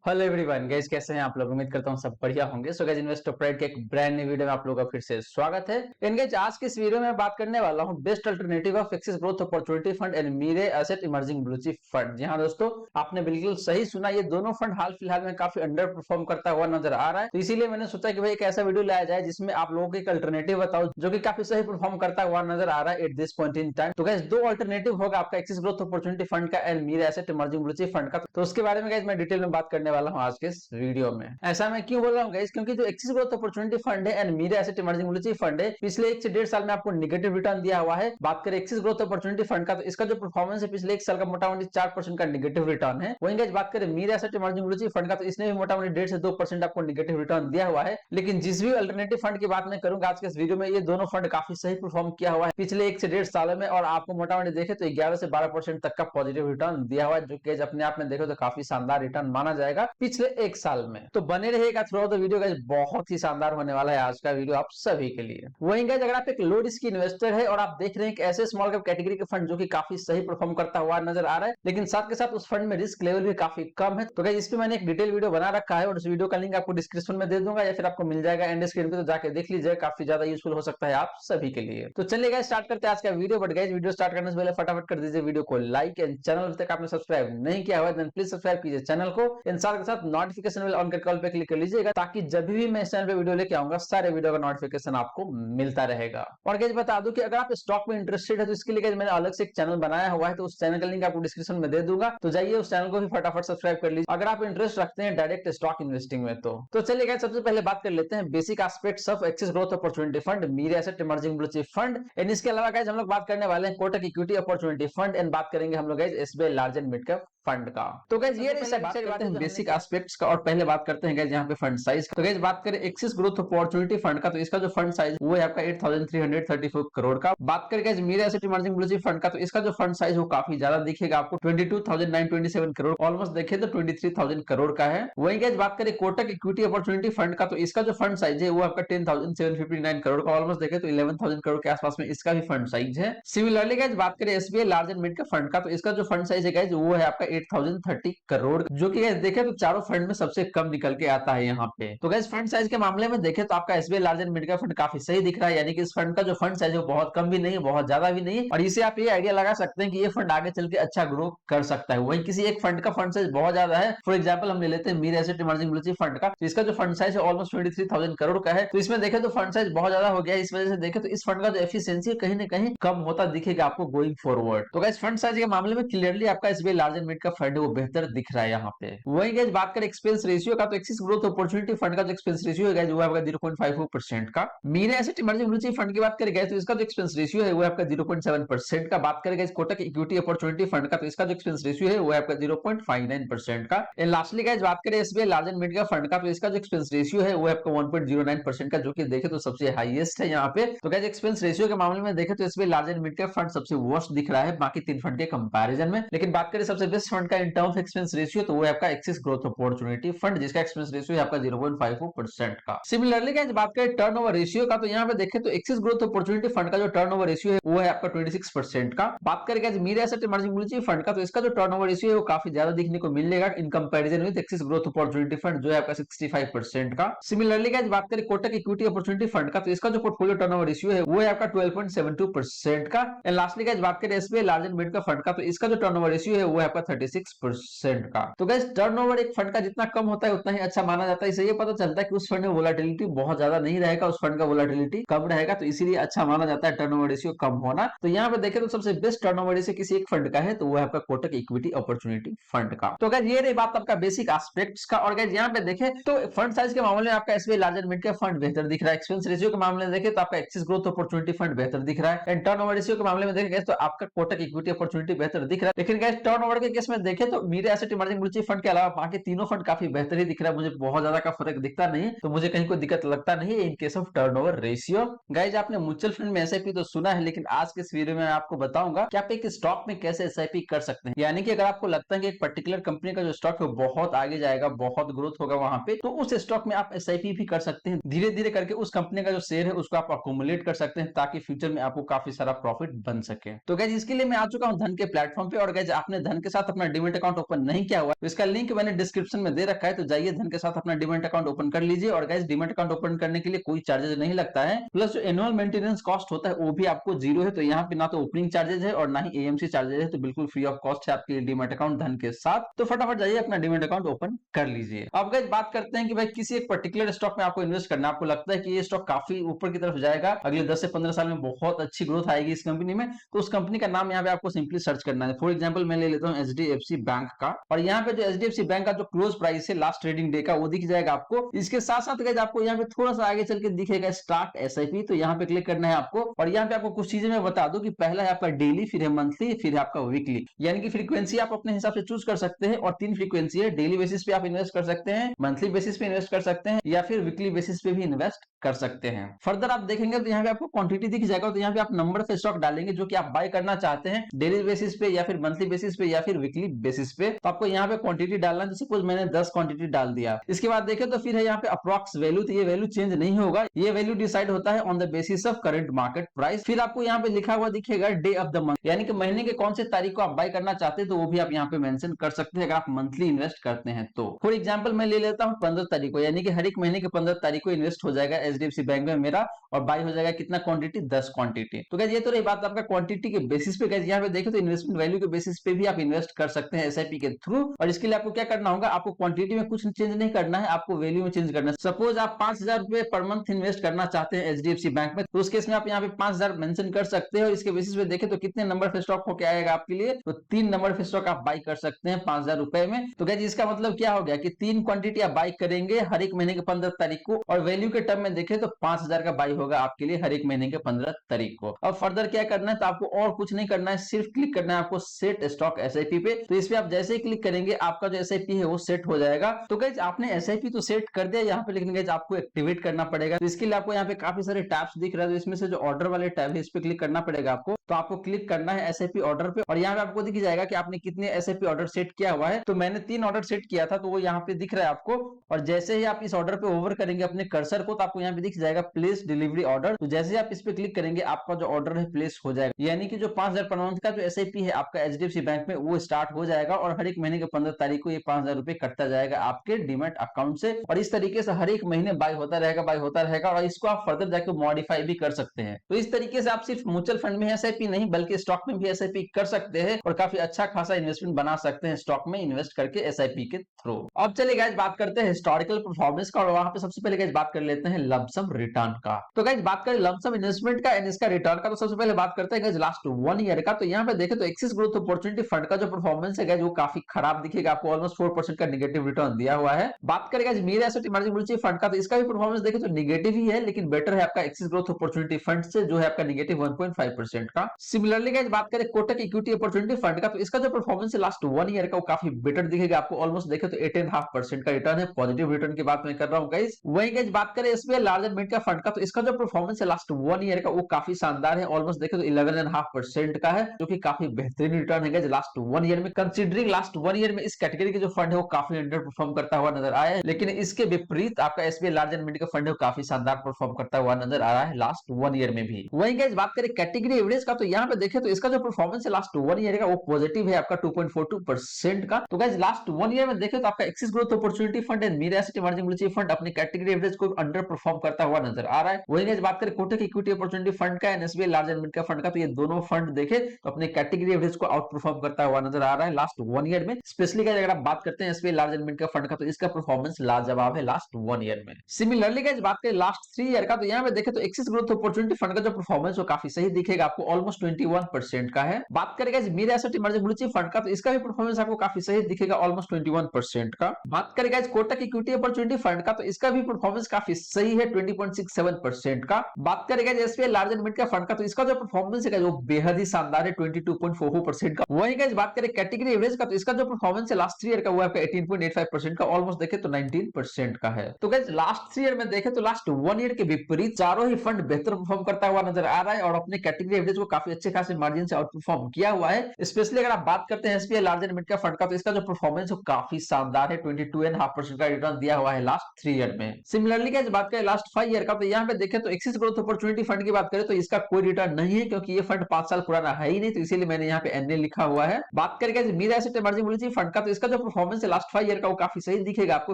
Hello everyone guys, कैसे हैं आप लोग। उम्मीद करता हूं सब बढ़िया होंगे। सो गाइस, इन्वेस्टर प्राइड के एक ब्रांड न्यू वीडियो में आप लोगों का फिर से स्वागत है। इन गाइस, आज की इस वीडियो में बात करने वाला हूं best alternative of Axis growth opportunity fund and Mirae asset emerging blue chip fund. जी हां दोस्तों, आपने बिल्कुल सही सुना। ये दोनों फंड हाल फिलहाल में काफी अंडर परफॉर्म करता हुआ नजर आ रहा है, तो इसीलिए मैंने सोचा कि भाई एक ऐसा वीडियो लाया जाए जिसमें आप लोगों को एक अल्टरनेटिव बताओ जो कि काफी सही परफॉर्म करता हुआ नजर आ रहा है at this point in time. तो गाइस, दो अल्टरनेटिव होगा आपका एक्सिस ग्रोथ अपॉर्चुनिटी फंड का and Mirae asset emerging blue chip fund का। तो उसके बारे में गाइस मैं डिटेल में बात करने वाला हूं आज के वीडियो में। ऐसा मैं क्यों बोल रहा हूँ गाइस, क्योंकि जो एक्सिस ग्रोथ अपॉर्चुनिटी फंड है and Mirae asset emerging blue chip fund है, पिछले 1 से 1.5 साल में आपको नेगेटिव रिटर्न दिया हुआ है। बात करें एक्सिस ग्रोथ अपॉर्चुनिटी फंड का, तो इसका जो परफॉर्मेंस है पिछले 1 साल का मोटामोटी 4% का नेगेटिव रिटर्न है। वहीं गाइस बात करें Mirae asset emerging blue chip fund का, तो इसने भी मोटामोटी 1.5 से 2% आपको नेगेटिव रिटर्न दिया हुआ है। लेकिन जिस भी अल्टरनेटिव फंड की बात मैं करूंगा आज के इस वीडियो में, ये दोनों फंड काफी सही परफॉर्म किया हुआ है पिछले 1 से 1.5 सालों में, और आपको मोटामोटी देखे तो 11 से 12% तक का पॉजिटिव रिटर्न दिया हुआ है, जो कि अपने आप में देखो तो काफी शानदार रिटर्न माना जाएगा पिछले 1 साल में। तो बने रहेगा through out the video guys, बहुत ही शानदार होने वाला है आज का वीडियो आप सभी के लिए। वहीं गाइस, अगर आप एक लो रिस्क इन्वेस्टर है और आप देख रहे हैं कि ऐसे स्मॉल कैप कैटेगरी के फंड जो कि काफी सही परफॉर्म करता हुआ नजर आ रहा है, लेकिन साथ के साथ उस फंड में रिस्क लेवल भी काफी कम है, तो गाइस इस पे मैंने एक डिटेल वीडियो बना रखा है और उस वीडियो का लिंक आपको डिस्क्रिप्शन में दे दूंगा या फिर आपको मिल जाएगा एंड स्क्रीन पे, तो जाके देख लीजिए, काफी ज्यादा यूजफुल हो सकता है आप सभी के लिए। तो चलिए गाइस, स्टार्ट करते हैं आज का video. But guys, video start करने से पहले फटाफट कर दीजिए वीडियो को लाइक, एंड चैनल अभी तक आपने सब्सक्राइब नहीं किया हुआ है देन प्लीज सब्सक्राइब कीजिए चैनल को, एंड साथ के साथ नोटिफिकेशन बेल ऑन करके ऑल पे क्लिक कर लीजिएगा, ताकि जब भी मैं इस चैनल पे वीडियो लेके आऊंगा सारे वीडियो का नोटिफिकेशन आपको मिलता रहेगा। और गाइस बता दूं कि अगर आप स्टॉक में इंटरेस्टेड है तो इसके लिए गाइस मैंने अलग से एक चैनल बनाया हुआ है, तो उस चैनल का लिंक आपको डिस्क्रिप्शन में दे दूंगा, तो जाइए उस चैनल को भी फटाफट सब्सक्राइब कर लीजिए अगर आप इंटरेस्ट रखते हैं डायरेक्ट स्टॉक इन्वेस्टिंग में। तो चलिए गाइस, सबसे पहले बात कर लेते हैं basic aspects of Axis growth opportunity fund, Meere asset emerging blue chip fund. And इसके अलावा गाइस हम लोग बात करने वाले हैं Kotak equity opportunity fund, and बात करेंगे हम लोग guys SBI large and mid cap fund का। तो गाइस ये रही बात करते हैं बेसिक एस्पेक्ट्स का, और पहले बात करते हैं गाइस यहाँ पे फंड साइज का। तो गाइस बात करें एक्सिस ग्रोथ अपॉर्चुनिटी फंड का, तो इसका जो फंड साइज वो है आपका 8334 करोड़ का। बात करें guys Mirae asset emerging blue chip fund का, तो इसका जो फंड साइज वो काफी ज्यादा दिखेगा आपको, 22,927 करोड़, ऑलमोस्ट देखे तो 23,000 करोड़ का है। वहीं गाइस बात करें कोटक इक्विटी अपॉर्चुनिटी फंड का, तो इसका जो फंड साइज है वो आपका 10,759 करोड़ का, ऑलमोस्ट देखे तो 11,000 करोड़ के आसपास में इसका भी फंड साइज है। सिमिलरली गाइस बात करें SBI large and mid cap fund का, तो इसका जो फंड साइज है गाइस वो है आपका 8,030 करोड़, जो कि गाइस देखे तो चारों फंड में सबसे कम निकल के आता है यहाँ पे। तो गाइस फंड साइज के मामले में देखे तो आपका SBI large and mid cap fund काफी सही दिख रहा है, यानी कि इस फंड का जो फंड साइज है वो बहुत कम भी नहीं है, बहुत ज्यादा भी नहीं है, और इसे आप ये आइडिया लगा सकते हैं कि ये फंड आगे चल के अच्छा ग्रो कर सकता है। वहीं किसी एक फंड का फंड साइज बहुत ज्यादा है, फॉर एग्जाम्पल हम ले लेते हैं Mir asset emerging blue chip fund का, तो इसका जो फंड साइज है ऑलमोस्ट 23,000 करोड़ का है, तो इसमें देखे तो फंड साइज बहुत ज्यादा हो गया है। इस वजह से देखे तो इस फंड का जो एफिशिएंसी है कहीं ना कहीं कम होता दिखेगा आपको गोइंग फॉरवर्ड। तो गाइस फंड साइज के मामले में क्लियरली आपका एसबीआई लार्ज एंड मिड का फंड है वो बेहतर दिख रहा है यहाँ पे। वहीं गाइस बात करें एक्सपेंस रेशियो का, तो एक्सिस ग्रोथ अपॉर्चुनिटी फंड का जो एक्सपेंस रेशियो है गाइस वो आपका 0.54% का। Mir asset emerging blue chip fund की बात करें गाइस, तो इसका जो एक्सपेंस रेशियो है वो आपका 0.7% का। बात करें guys Kotak equity opportunity fund का, तो इसका जो एक्सपेंस रेशियो है वो आपका 0.59% का। एंड लास्टली गाइस बात करें SBI large and mid cap fund का, तो इसका जो एक्सपेंस रेशियो है वो आपका 1.09% का, जो कि देखे तो सबसे हाईएस्ट है यहाँ पे। तो गाइस एक्सपेंस रेशियो के मामले में देखे तो SBI large and mid cap fund सबसे वर्स्ट दिख रहा है बाकी 3 फंड के कंपैरिजन में। लेकिन बात करें सबसे बेस्ट फंड का in term of expense ratio, तो वो है आपका एक्सिस ग्रोथ अपॉर्चुनिटी फंड, जिसका एक्सपेंस रेशियो है आपका 0.54% का। सिमिलरली गाइस बात करें टर्नओवर रेशियो का, तो यहाँ पे देखें तो एक्सिस ग्रोथ अपॉर्चुनिटी फंड का जो टर्नओवर रेशियो है वो है आपका 26% का। बात करें guys Mir asset emerging blue chip fund का, तो इसका जो टर्नओवर रेशियो है वो काफी ज्यादा दिखने को मिलेगा in comparison with axis growth opportunity fund, जो है आपका 65% का। सिमिलरली गाइस बात करें कोटक इक्विटी अपॉर्चुनिटी फंड का, तो इसका जो पोर्टफोलियो टर्नओवर रेशियो है वो है आपका 12.72% का। एंड लास्टली गाइस बात करें SBI large and mid cap fund का, तो इसका जो टर्नओवर रेशियो है वो है आपका 36% का। तो गाइस टर्नओवर एक फंड का जितना कम होता है उतना ही अच्छा माना जाता है। इससे ये पता चलता है कि उस फंड में वोलेटिलिटी बहुत ज्यादा नहीं रहेगा, उस फंड का वोलेटिलिटी कम रहेगा, तो इसीलिए अच्छा माना जाता है टर्नओवर रेशियो कम होना। तो यहाँ पे देखें तो सबसे बेस्ट टर्नओवर रेशियो किसी एक फंड का है तो वो है आपका कोटक इक्विटी अपॉर्चुनिटी फंड का। तो गाइस ये रही बात आपका बेसिक एस्पेक्ट्स का। और गाइस यहाँ पे देखें तो फंड साइज के मामले में आपका SBI large and mid cap fund बेहतर दिख रहा है। एक्सपेंस रेशियो के मामले में देखें तो आपका एक्सिस ग्रोथ अपॉर्चुनिटी फंड बेहतर दिख रहा है। एंड टर्नओवर रेशियो के मामले में देखें तो आपका कोटक इक्विटी अपॉर्चुनिटी बेहतर दिख रहा है। लेकिन गाइस टर्नओवर के केस में देखें तो Mir asset emerging blue chip fund के अलावा बाकी तीनों फंड काफी बेहतर ही दिख रहा है। मुझे बहुत ज्यादा का फर्क दिखता नहीं, तो मुझे कहीं कोई दिक्कत लगता नहीं in case of turnover ratio. Guys आपने म्यूचुअल फंड में एसआईपी तो सुना है, लेकिन आज के इस वीडियो में मैं आपको बताऊंगा कि आप एक स्टॉक में कैसे एसआईपी कर सकते हैं। यानी कि अगर आपको लगता है कि एक पर्टिकुलर कंपनी का जो स्टॉक है बहुत आगे जाएगा, बहुत ग्रोथ होगा वहां पे, तो उस स्टॉक में आप एसआईपी भी कर सकते हैं। धीरे धीरे करके उस कंपनी का जो शेयर है उसको आप अकोमुलेट कर सकते हैं, ताकि फ्यूचर में आपको काफी सारा प्रॉफिट बन सके। तो गाइस इसके लिए मैं आ चुका हूं धन के प्लेटफॉर्म पे, और गाइस आपने धन के साथ अपना डीमैट अकाउंट ओपन नहीं किया हुआ है तो इसका लिंक मैंने डिस्क्रिप्शन में दे रखा है, तो जाइए धन के साथ अपना डीमैट अकाउंट ओपन कर लीजिए। और गाइस डीमैट अकाउंट ओपन करने के लिए कोई चार्जेस नहीं लगता है, प्लस जो एनुअल मेंटेनेंस कॉस्ट होता है वो भी आपको जीरो है। तो यहाँ पे ना तो ओपनिंग चार्जेस है और ना ही एएमसी चार्जेस है, तो बिल्कुल फ्री ऑफ कॉस्ट है आपके लिए डीमैट अकाउंट धन के साथ। तो फटाफट जाइए अपना डीमैट अकाउंट ओपन कर लीजिए। अब गाइस बात करते हैं कि भाई किसी एक पर्टिकुलर स्टॉक में आपको इन्वेस्ट करना है, आपको लगता है कि ये स्टॉक काफी ऊपर की तरफ जाएगा, अगले 10 से 15 साल में बहुत अच्छी ग्रोथ आएगी इस कंपनी में, तो उस कंपनी का नाम यहाँ पे आपको सिंपली सर्च करना है। फॉर एग्जांपल मैं ले लेता हूँ एचडीएफसी बैंक का, और यहाँ पे जो एचडीएफसी बैंक का जो क्लोज प्राइस है लास्ट ट्रेडिंग डे का वो दिख जाएगा आपको। इसके साथ साथ गाइस आपको यहाँ पे थोड़ा सा आगे चल के दिखेगा स्टार्ट एसआईपी, तो यहाँ पे क्लिक करना है आपको। और यहाँ पे आपको कुछ चीजें मैं बता दूं कि पहला है आपका डेली, फिर है मंथली, फिर है आपका वीकली, यानी कि फ्रीक्वेंसी आप अपने हिसाब से चूज कर सकते हैं। और 3 फ्रीक्वेंसी है, डेली बेसिस पे आप इन्वेस्ट कर सकते हैं, मंथली बेसिस पे इन्वेस्ट कर सकते हैं, या फिर वीकली बेसिस पे भी इन्वेस्ट कर सकते हैं। फर्दर आप देखेंगे तो यहाँ पे आपको क्वांटिटी दिख जाएगा, तो यहाँ पे आप नंबर से स्टॉक डालेंगे जो कि आप बाय करना चाहते हैं, डेली बेसिस पे या फिर मंथली बेसिस पे या फिर वीकली बेसिस पे। तो आपको यहाँ पे क्वांटिटी डालना है, सपोज मैंने 10 क्वांटिटी डाल दिया। इसके बाद देखें तो फिर है यहाँ पे अप्रॉक्स वैल्यू, तो ये वैल्यू चेंज नहीं होगा, ये वैल्यू डिसाइड होता है on the basis of current market price. फिर आपको यहाँ पे लिखा हुआ दिखेगा डे ऑफ द मंथ, यानी कि महीने के कौन से तारीख को आप बाय करना चाहते हैं, तो वो भी आप यहाँ पे मेंशन कर सकते हैं अगर आप मंथली इन्वेस्ट करते हैं तो। फॉर एग्जांपल मैं ले लेता हूँ 15 तारीख को, यानी कि हर एक महीने के 15 तारीख को इन्वेस्ट हो जाएगा एचडीएफसी बैंक में मेरा, और बाय हो जाएगा कितना क्वांटिटी, 10 क्वांटिटी। तो गाइस ये तो रही बात आपका क्वांटिटी के बेसिस पे। गाइस यहाँ पे देखें तो इन्वेस्टमेंट वैल्यू के बेसिस पे भी आप इन्वेस्ट कर सकते हैं एसआईपी के थ्रू। और इसके लिए आपको क्या करना होगा, आपको क्वांटिटी में कुछ चेंज नहीं करना है, आपको वैल्यू में चेंज करना है। सपोज आप 5,000 रुपए पर मंथ इन्वेस्ट करना चाहते हैं एचडीएफसी बैंक में, तो उस केस में आप यहाँ पे 5,000 मेंशन कर सकते हैं। और इसके बेसिस पे देखें तो कितने नंबर पे स्टॉक होके आएगा आपके लिए, तो 3 नंबर पे स्टॉक आप बाय कर सकते हैं 5,000 रुपए में। तो गाइस इसका मतलब क्या हो गया कि 3 क्वांटिटी आप बाय करेंगे हर एक महीने के 15 तारीख को, और वैल्यू के टर्म में देखें तो 5,000 का बाय होगा आपके लिए हर एक महीने के 15 तारीख को। अब फर्दर क्या करना है, तो आपको और कुछ नहीं करना है, सिर्फ क्लिक करना है आपको सेट स्टॉक एसआईपी पे। तो इस पे आप जैसे ही क्लिक करेंगे आपका जो एसआईपी है वो सेट हो जाएगा। तो गाइस आपने एसआईपी तो सेट कर दिया यहाँ पे, लेकिन गाइस आपको एक्टिवेट करना पड़ेगा। तो इसके लिए आपको यहाँ पे काफी सारे टैब्स दिख रहा है, तो इसमें से जो ऑर्डर वाले टैब है इस पे क्लिक करना पड़ेगा आपको। तो आपको क्लिक करना है एसआईपी ऑर्डर पे, और यहाँ पे आपको दिख जाएगा कि आपने कितने एसआईपी ऑर्डर सेट किया हुआ है। तो मैंने 3 ऑर्डर सेट किया था, तो वो यहाँ पे दिख रहा है आपको। और जैसे ही आप इस ऑर्डर पे ओवर करेंगे अपने कर्सर को, तो आपको यहाँ पे दिख जाएगा प्लेस डिलीवरी ऑर्डर। तो जैसे ही आप इस पे क्लिक करेंगे आपका जो ऑर्डर है प्लेस हो जाएगा, यानी कि जो 5,000 पर मंथ का जो एसआईपी है आपका एचडीएफसी बैंक में वो स्टार्ट हो जाएगा। और हर एक महीने के 15 तारीख को ये 5,000 रुपए कटता जाएगा आपके डीमैट अकाउंट से। और इस तरीके से हर एक महीने बाय होता रहेगा, बाय होता रहेगा, और इसको आप फर्दर जाके मॉडिफाई भी कर सकते हैं। तो इस तरीके से आप सिर्फ म्यूचुअल फंड में एसआईपी नहीं बल्कि स्टॉक में भी एसआईपी कर सकते हैं, और काफी अच्छा खासा इन्वेस्टमेंट बना सकते हैं स्टॉक में इन्वेस्ट करके एसआईपी के थ्रू। अब चलिए गाइस बात करते हैं हिस्टोरिकल परफॉर्मेंस का, और वहां पे सबसे पहले गाइस बात कर लेते हैं लमसम रिटर्न का। तो गाइस बात करें लमसम इन्वेस्टमेंट का एंड इसका रिटर्न का, तो सबसे पहले बात करते हैं गाइस लास्ट 1 ईयर का। तो यहाँ पे देखें तो एक्सिस ग्रोथ अपॉर्चुनिटी फंड का जो परफॉर्मेंस है गाइस वो काफी खराब दिखेगा आपको, ऑलमोस्ट 4% का नेगेटिव रिटर्न दिया हुआ है। बात करें guys Mirae Asset Emerging mutual fund का, तो इसका भी परफॉर्मेंस देखें तो नेगेटिव ही है, लेकिन बेटर है आपका एक्सिस ग्रोथ अपॉर्चुनिटी फंड से जो है आपका नेगेटिव 1.5% का। सिमिलरली गाइस बात करें कोटक इक्विटी अपॉर्चुनिटी फंड का, तो इसका जो परफॉर्मेंस है लास्ट 1 ईयर का वो काफी बेटर दिखेगा आपको, ऑलमोस्ट देखें तो 8.5% का रिटर्न है, पॉजिटिव रिटर्न की बात मैं कर रहा हूँ गाइस। वही गाइस बात करें एसबीआई लार्ज एंड मिड का फंड का, तो इसका जो परफॉर्मेंस है लास्ट 1 ईयर का वो काफी शानदार है, ऑलमोस्ट देखें तो 11.5% का है, जो कि काफी बेहतरीन रिटर्न है गाइस लास्ट 1 ईयर में। कंसीडरिंग लास्ट 1 ईयर में इस कैटेगरी के जो फंड है वो काफी अंडर परफॉर्म करता हुआ नजर आया है, लेकिन इसके विपरीत आपका एसबीआई लार्ज एंड मिड का फंड है वो काफी शानदार परफॉर्म करता हुआ नजर आ रहा है लास्ट 1 ईयर में भी। वही गाइस बात करें कैटेगरी एवरेज का, तो यहाँ पे देखें तो इसका जो परफॉर्मेंस है लास्ट 1 ईयर का वो पॉजिटिव है आपका 2.42% का। तो गाइस लास्ट 1 ईयर में देखें तो आपका Axis growth opportunity fund and Mirae Asset Emerging mutual fund अपनी कैटेगरी एवरेज को अंडर परफॉर्म करता हुआ नजर आ रहा है। वही गाइस बात करें कोटक इक्विटी अपॉर्चुनिटी फंड का and SBI large and mid का फंड का, तो ये दोनों फंड देखे तो अपने कैटेगरी एवरेज को आउट परफॉर्म करता हुआ नजर आ रहा है लास्ट 1 ईयर में। स्पेशली गाइस अगर आप बात करते हैं एसबीआई लार्ज एंड मिड का फंड का, तो इसका परफॉर्मेंस लाजवाब है लास्ट 1 ईयर में। सिमिलरली गाइस बात करें लास्ट 3 ईयर का, तो यहाँ पे देखें तो एक्सिस ग्रोथ अपॉर्चुनिटी फंड का जो परफॉर्मेंस वो काफी सही दिखेगा आपको, ऑलमोस्ट 21% का है। बात करें guys Mirae Asset Emerging mutual fund का, तो इसका भी परफॉर्मेंस आपको काफी सही दिखेगा, ऑलमोस्ट 21% का। बात करें guys Kotak equity opportunity fund का, तो इसका भी परफॉर्मेंस काफी सही है 20.67% का। बात करें guys SBI large and mid का फंड का, तो इसका जो परफॉर्मेंस है वो बेहद ही शानदार है 22.44% का। वहीं गाइस बात करें कैटेगरी एवरेज का, तो इसका जो परफॉर्मेंस है लास्ट 3 ईयर का वो आपका 18.85% का, ऑलमोस्ट देखे तो 19% का है। तो गाइस लास्ट 3 ईयर में देखे तो लास्ट 1 ईयर के विपरीत चारों ही फंड बेहतर परफॉर्म करता हुआ नजर आ रहा है, और अपने कैटेगरी एवरेज को काफी अच्छे खासे मार्जिन से आउट परफॉर्म किया हुआ है। स्पेशली अगर आप बात करते हैं एसबीआई लार्ज एंड मिड का फंड का, तो इसका जो परफॉर्मेंस है काफी शानदार है, 22.5% का रिटर्न दिया हुआ है लास्ट 3 ईयर में। सिमिलरली गाइस बात करें लास्ट 5 ईयर का, तो यहाँ पे देखें तो एक्सिस ग्रोथ अपॉर्चुनिटी फंड की बात करें तो इसका कोई रिटर्न नहीं है, क्योंकि ये फंड 5 साल पुराना है ही नहीं, तो इसीलिए मैंने यहाँ पे एनए लिखा हुआ है। बात करेंगे Mirae Asset Emerging policy fund का, तो इसका जो परफॉर्मेंस है लास्ट 5 ईयर का वो काफी सही दिखेगा आपको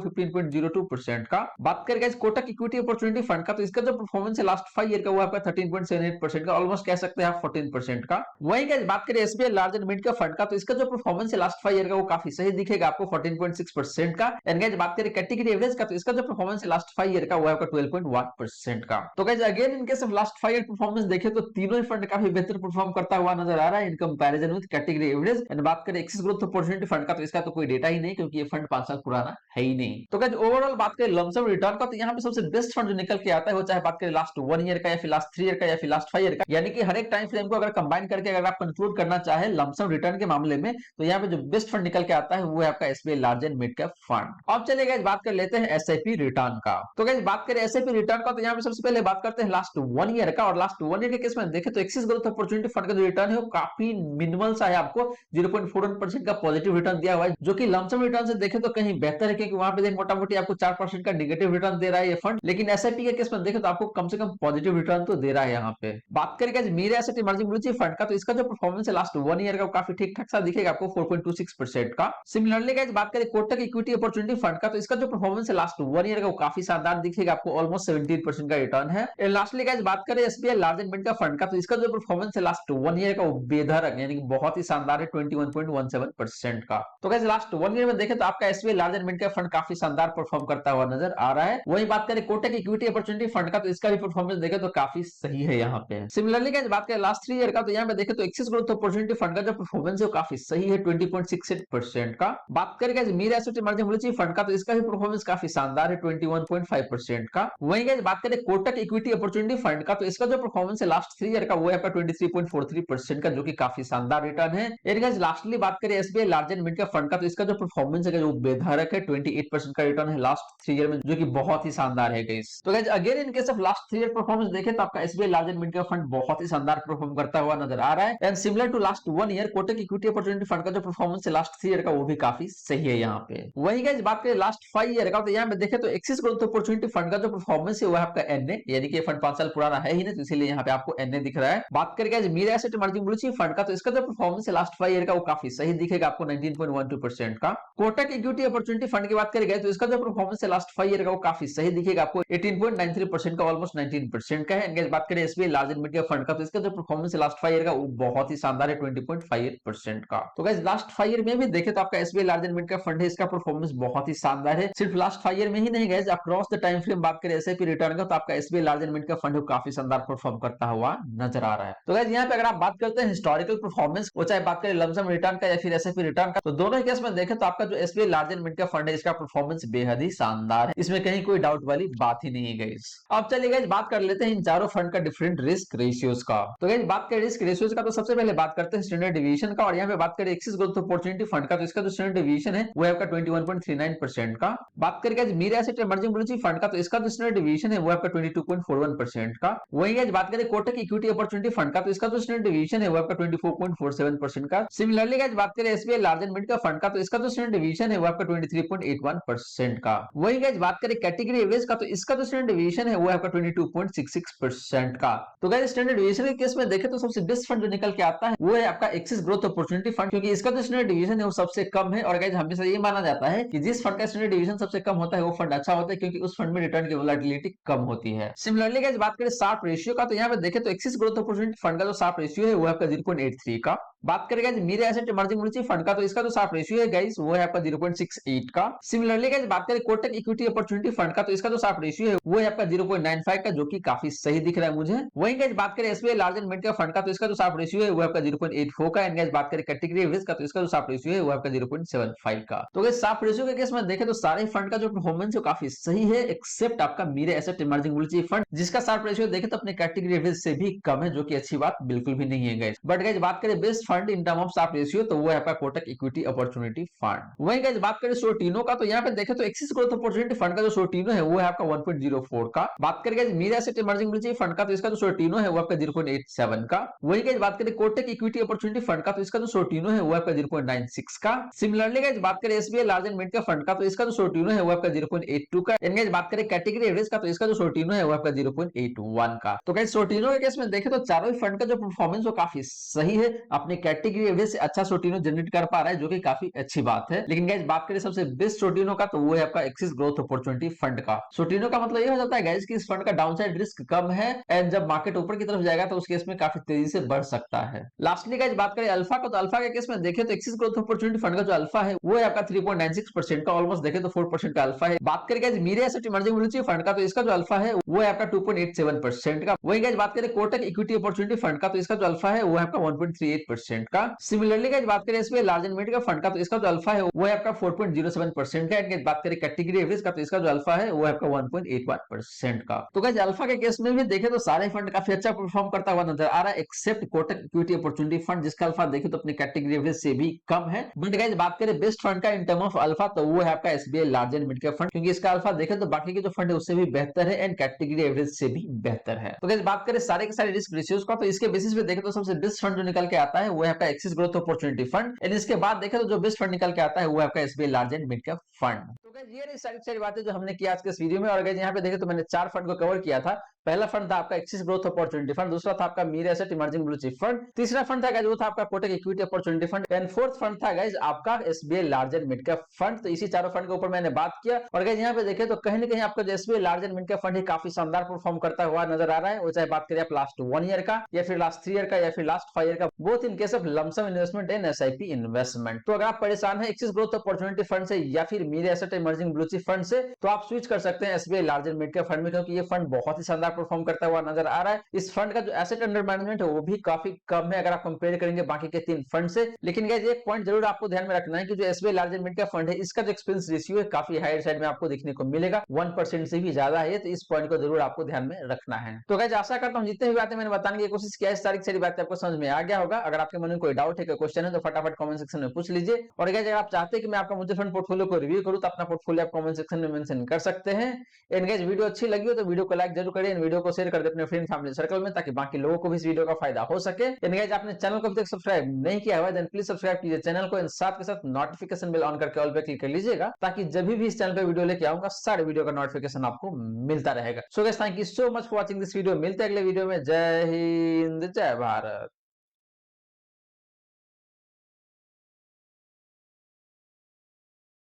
15.02% का। बात करेंगे कोटक इक्विटी अपॉर्चुनिटी फंड का, तो इसका जो परफॉर्मेंस है लास्ट 5 ईयर का वो आपका 13.78% का, ऑलमोस्ट कह सकते हैं आप 14% का। वहीं गाइस बात करें एसबीआई लार्ज एंड मिड का फंड का, तो इसका जो परफॉर्मेंस है लास्ट 5 ईयर का वो काफी सही दिखेगा आपको 14.6% का। एंड गाइस बात करें कैटेगरी एवरेज का, तो इसका जो परफॉर्मेंस है लास्ट 5 ईयर का वो आपका 12.1% का। तो guys again in case of last 5 year performance देखें तो तीनों ही फंड काफी बेहतर परफॉर्म करता हुआ नजर आ रहा है in comparison with category average. And बात करें एक्सिस ग्रोथ अपॉर्चुनिटी फंड का, तो इसका तो कोई डेटा ही नहीं, क्योंकि ये फंड 5 साल पुराना है ही नहीं। तो गाइस ओवरऑल बात करें लमसम रिटर्न का, तो यहाँ पे सबसे बेस्ट फंड जो निकल के आता है वो चाहे बात करें लास्ट 1 ईयर का या फिर लास्ट 3 ईयर का या फिर लास्ट 5 ईयर का, यानी कि हर एक टाइम फ्रेम को अगर कंबाइन करके अगर आप कंक्लूड करना चाहे लमसम रिटर्न के मामले में, तो यहाँ पे जो बेस्ट फंड निकल के आता है वो है आपका SBI large and mid cap fund. अब चलिए गाइस बात कर लेते हैं एसआईपी रिटर्न का। तो गाइस बात करें एसआईपी रिटर्न का, तो यहाँ पे सबसे पहले बात करते हैं लास्ट 1 ईयर का। और लास्ट 1 ईयर के केस में देखें तो एक्सिस ग्रोथ अपॉर्चुनिटी फंड का जो रिटर्न है वो काफी मिनिमल सा है, आपको 0.41% का पॉजिटिव रिटर्न दिया हुआ है, जो कि लमसम रिटर्न से देखें तो कहीं बेहतर है, क्योंकि वहां पे मोटा मोटी आपको 4% का नेगेटिव रिटर्न दे रहा है ये फंड। लेकिन एसआईपी के केस में देखें तो आपको कम से कम पॉजिटिव रिटर्न तो दे रहा है यहाँ पे। बात करेंगे Mirae Asset emerging blue fund का, तो इसका जो परफॉर्मेंस है लास्ट 1 ईयर का काफी ठीक ठाक सा दिखेगा आपको 4.26% का। सिमिलरली गाइस बात करें कोटक इक्विटी अपॉर्चुनिटी फंड का, तो इसका जो परफॉर्मेंस है लास्ट 1 ईयर का वो काफी शानदार दिखेगा आपको ऑलमोस्ट 17% का रिटर्न है। लास्टली गाइस बात करें एसबीआई लार्ज एंड मिड का फंड का, तो इसका जो परफॉर्मेंस है लास्ट 1 ईयर का वो बेधड़क यानी कि बहुत ही शानदार है 21.17% का। तो गाइस लास्ट 1 ईयर में देखें तो आपका एसबीआई लार्ज एंड मिड का फंड काफी शानदार परफॉर्म करता हुआ नजर आ रहा है। वही बात करें कोटक इक्विटी अपॉर्चुनिटी फंड का, तो इसका भी परफॉर्मेंस देखें तो काफी सही है यहाँ पे। सिमिलरली गाइस बात करें लास्ट 3 ईयर का, तो यहाँ पे देखें तो एक्सिस ग्रोथ अपॉर्चुनिटी फंड का जो परफॉर्मेंस है वो काफी सही है 20.68% का। बात करें guys Mirae Asset emerging blue fund का, तो इसका भी परफॉर्मेंस काफी शानदार है 21.5% का। वहीं गाइस बात करें कोटक इक्विटी अपॉर्चुनिटी फंड का, तो इसका जो परफॉर्मेंस है लास्ट 3 ईयर का वो है आपका 23.43% का, जो कि काफी शानदार रिटर्न है। एंड गाइस लास्टली बात करें एसबीआई लार्ज एंड मिड का फंड का, तो इसका जो परफॉर्मेंस है वो बेधड़क है 28% का रिटर्न है लास्ट 3 ईयर में, जो कि बहुत ही शानदार है गाइस। तो guys again in case of last 3 year performance देखें तो आपका एसबीआई लार्ज एंड मिड का फंड बहुत ही शानदार परफॉर्म करता हुआ नजर आ रहा है। And similar to last 1 year Kotak equity opportunity fund का जो परफॉर्मेंस है लास्ट 3 ईयर का वो भी काफी सही है यहाँ पे। वही गाइस बात करें लास्ट 5 ईयर का, तो यहाँ पे देखें तो एक्सिस ग्रोथ अपॉर्चुनिटी फंड का जो परफॉर्मेंस है वो है आपका एनए, यानी कि ये फंड 5 साल पुराना है ही नहीं, तो इसीलिए यहाँ पे आपको एनए दिख रहा है। बात करें guys Mirae Asset emerging blue chip fund का, तो इसका जो परफॉर्मेंस है लास्ट 5 ईयर का वो काफी सही दिखेगा आपको 19.12% का। कोटक इक्विटी अपॉर्चुनिटी फंड की बात करें तो इसका जो परफॉर्मेंस है लास्ट 5 ईयर का वो काफी सही दिखेगा आपको 18.93% का, ऑलमोस्ट 19% का है। बात करें SBI large and mid cap fund का, तो इसका जो परफॉर्मेंस है लास्ट 5 ईयर का वो बहुत ही शानदार है 20.58% का। तो गाइस लास्ट 5 ईयर में भी देखें तो आपका SBI large and mid cap fund है, इसका परफॉर्मेंस बहुत ही शानदार है। सिर्फ लास्ट 5 ईयर में ही नहीं guys, across the time frame बात करें एसआईपी रिटर्न का, तो आपका SBI large and mid cap fund काफी शानदार परफॉर्म करता हुआ नजर आ रहा है। तो गाइस यहाँ पे अगर आप बात करते हैं हिस्टोरिकल परफॉर्मेंस, वो चाहे बात करें लमसम रिटर्न का या फिर एसआईपी रिटर्न का, तो दोनों ही केस में देखें तो आपका जो SBI large and mid cap fund है इसका परफॉर्मेंस बेहद ही शानदार है, इसमें कहीं कोई डाउट वाली बात ही नहीं है गाइस। अब चलिए गाइस बात कर लेते हैं इन चारों फंड का डिफरेंट रिस्क रेशियोज का। तो गाइस बात करें रिस्क रेशियोज का, तो सबसे पहले बात करते हैं स्टैंडर्ड डिवीजन का। और यहाँ पे बात करें एक्सिस ग्रोथ अपॉर्चुनिटी फंड का, तो इसका जो स्टैंडर्ड डिवीजन है वो है आपका 21.39% का। बात करें guys Mirae Asset emerging blue chip fund का, तो इसका जो स्टैंडर्ड डिवीजन है वो आपका 22.41% का। वहीं गाइस बात करें कोटक इक्विटी अपॉर्चुनिटी फंड का, तो इसका जो स्टैंडर्ड डिवीजन है वो आपका 24.47% का। सिमिलरली गाइस बात करें एसबीआई लार्ज एंड मिड का फंड का, तो इसका जो स्टैंडर्ड डिवीजन है वो आपका 23.81% का। वहीं गाइस बात करें कैटेगरी एवरेज का, तो इसका जो स्टैंडर्ड डिवीजन है वो आपका 22.66% का। तो गाइस स्टैंडर्ड डिवीजन के केस में देखें तो सबसे बेस्ट फंड जो निकल के आता है वो है आपका एक्सिस ग्रोथ अपॉर्चुनिटी फंड, क्योंकि इसका जो स्टैंडर्ड डिवीजन है वो सबसे कम है। और गाइस हमेशा ये माना जाता है कि जिस फंड का स्टैंडर्ड डिवीजन सबसे कम होता है वो फंड अच्छा होता है, क्योंकि उस फंड में रिटर्न की वोलेटिलिटी कम होती है। सिमिलरली गाइस बात करें शार्प रेशियो का, तो यहाँ पे देखें तो एक्सिस ग्रोथ अपॉर्चुनिटी फंड का जो शार्प रेशियो है वो आपका 0.83 का। बात करें guys Mirae Asset emerging blue chip fund का, तो इसका जो शार्प रेशियो है गाइस वो है आपका 0.68 का। सिमिलरली गाइस बात करें कोटक इक्विटी अपॉर्चुनिटी फंड का, तो इसका जो शार्प रेशियो है वो है आपका 0.95 का, जो कि काफी सही दिख रहा है मुझे। वहीं गाइस बात करें SBI large and mid cap fund का, तो इसका जो शार्प रेशियो है वो आपका 0.84 का। एंड गाइस बात करें कैटेगरी एवरेज का, तो इसका जो शार्प रेशियो है वो आपका 0.75 का। तो गाइस शार्प रेशियो के केस में देखें तो सारे फंड का जो परफॉर्मेंस है काफी सही है, एक्सेप्ट आपका Mirae Asset emerging blue chip fund, जिसका शार्प रेशियो देखें तो अपने कैटेगरी एवरेज से भी कम है, जो कि अच्छी बात बिल्कुल भी नहीं है गाइस। बट गाइस बात करें best fund in term of staff ratio, तो वो है आपका कोटक इक्विटी अपॉर्चुनिटी फंड। वहीं गाइस बात करें सोर्टिनो का, तो यहाँ पे देखें तो एक्सिस ग्रोथ अपॉर्चुनिटी फंड का जो सोर्टिनो है वो है आपका 1.04 का। बात करें guys Mirae Asset emerging blue chip fund का, तो इसका जो सोर्टिनो है वो आपका 0.87 का। वहीं गाइस बात करें कोटक इक्विटी अपॉर्चुनिटी फंड का, तो इसका जो सोर्टिनो है वो आपका 0.96 का। सिमिलरली गाइस बात करें एसबीआई लार्ज एंड मिड का फंड का, तो इसका जो सोर्टिनो है वो आपका 0.82 का। एंड गाइस बात करें कैटेगरी एवरेज का, तो इसका जो सोर्टिनो है वो आपका 0.81 का। तो गाइस सोर्टिनो के केस में देखें तो चारों ही फंड का जो परफॉर्मेंस वो काफी सही है, अपने कैटेगरी एवरेज से अच्छा सोर्टिनो जनरेट कर पा रहा है, जो कि काफी अच्छी बात है। लेकिन गाइस बात करें सबसे बेस्ट सोर्टिनो का, तो वो है आपका एक्सिस ग्रोथ अपॉर्चुनिटी फंड का। सोर्टिनो का मतलब ये हो जाता है गाइस कि इस फंड का डाउनसाइड रिस्क कम है, एंड जब मार्केट ऊपर की तरफ जाएगा तो उस केस में काफी तेजी से बढ़ सकता है। लास्टली गाइस बात करें अल्फा का, तो अल्फा के केस में देखें तो एक्सिस ग्रोथ अपॉर्चुनिटी फंड का जो अल्फा है वो है आपका 3.96% का, ऑलमोस्ट देखें तो 4% का अल्फा है। बात करें guys Mirae asset emerging blue chip fund का, तो इसका जो अल्फा है वो है आपका 2.87% का। वही गाइस बात करें कोटक इक्विटी अपॉर्चुनिटी फंड का, तो इसका जो अल्फा है वो है आपका 1.38% का। सिमिलरली गाइस बात करें एसबीआई लार्ज एंड मिड का फंड का, तो इसका जो अल्फा है वो है आपका 4.07% का। एंड बात करें कैटेगरी एवरेज का, तो इसका जो अल्फा है वो है आपका 1.81% का। तो गाइस अल्फा के केस में भी देखें तो सारे फंड काफी अच्छा परफॉर्म करता हुआ नजर आ रहा है, except Kotak equity opportunity fund, जिसका अल्फा देखें तो अपनी कैटेगरी एवरेज से भी कम है। बट गाइस बात करें बेस्ट फंड का इन टर्म ऑफ अल्फा, तो वो है आपका SBI large and mid cap fund, क्योंकि इसका अल्फा देखें तो बाकी के जो फंड है उससे भी बेहतर है, एंड कैटेगरी एवरेज से भी बेहतर है। तो गाइस बात करें सारे के सारे रिस्क रेशियोज का, तो इसके बेसिस पे देखें तो सबसे बेस्ट फंड जो निकल के आता है वो है आपका Axis growth opportunity fund, and इसके बाद देखें तो जो बेस्ट फंड निकल के आता है वो है आपका SBI large and mid cap fund. तो गाइस ये रही सारी बातें जो हमने किया आज के इस वीडियो में। और गाइस यहाँ पे देखें तो मैंने 4 फंड को कवर किया था। पहला फंड था आपका एक्सिस ग्रोथ अपॉर्चुनिटी फंड, दूसरा था आपका Mirae Asset emerging blue chip fund, तीसरा फंड था गाइस वो था आपका Kotak equity opportunity fund, and fourth fund था गाइस आपका SBI large and mid cap fund. तो इसी चारों फंड के ऊपर मैंने बात किया। और गाइस यहाँ पे देखें तो कहीं ना कहीं आपका जो SBI large and mid cap fund है काफी शानदार परफॉर्म करता हुआ नजर आ रहा है, वो चाहे बात करें आप लास्ट 1 ईयर का या फिर लास्ट 3 ईयर का या फिर लास्ट 5 ईयर का, both in case of lump sum investment and SIP investment. तो अगर आप परेशान है एक्सिस ग्रोथ अपॉर्चुनिटी फंड से या फिर Mirae Asset emerging blue chip fund से, तो आप स्विच कर सकते हैं SBI large and mid cap fund में, क्योंकि ये फंड बहुत ही शानदार परफॉर्म करता हुआ नजर आ रहा है। इस फंड का जो एसेट अंडर मैनेजमेंट है वो भी काफी कम है अगर आप कंपेयर करेंगे बाकी के 3 फंड से। लेकिन गाइस एक पॉइंट जरूर आपको ध्यान में रखना है कि जो SBI large and mid cap fund है इसका जो एक्सपेंस रेशियो है काफी हायर साइड में आपको देखने को मिलेगा, 1% से भी ज्यादा है। तो इस पॉइंट को जरूर आपको ध्यान में रखना है। तो गाइस आशा करता हूं जितने भी बातें मैंने बताने की कोशिश किया इस सारी बातें आपको समझ में आ गया होगा। अगर आपके मन में कोई डाउट है, कोई क्वेश्चन है, तो फटाफट कमेंट सेक्शन में पूछ लीजिए। और गाइस अगर आप चाहते हैं कि मैं आपका म्यूचुअल फंड पोर्टफोलियो को रिव्यू करूं, तो अपना पोर्टफोलियो आप कमेंट सेक्शन में मेंशन कर सकते हैं। एंड गाइस वीडियो अच्छी लगी हो तो वीडियो को लाइक जरूर करें, वीडियो को शेयर कर दें अपने फ्रेंड फैमिली सर्कल में, ताकि बाकी लोगों को भी इस वीडियो का फायदा हो सके। एंड गाइस आपने चैनल को अभी तक सब्सक्राइब नहीं किया हुआ है, देन प्लीज सब्सक्राइब कीजिए चैनल को, एंड साथ के साथ नोटिफिकेशन बेल ऑन करके ऑल पे क्लिक कर लीजिएगा, ताकि जब भी इस चैनल पे वीडियो लेके आऊंगा सारे वीडियो का नोटिफिकेशन आपको मिलता रहेगा। So guys thank you so much for watching this video. मिलते हैं अगले वीडियो में। जय हिंद, जय भारत।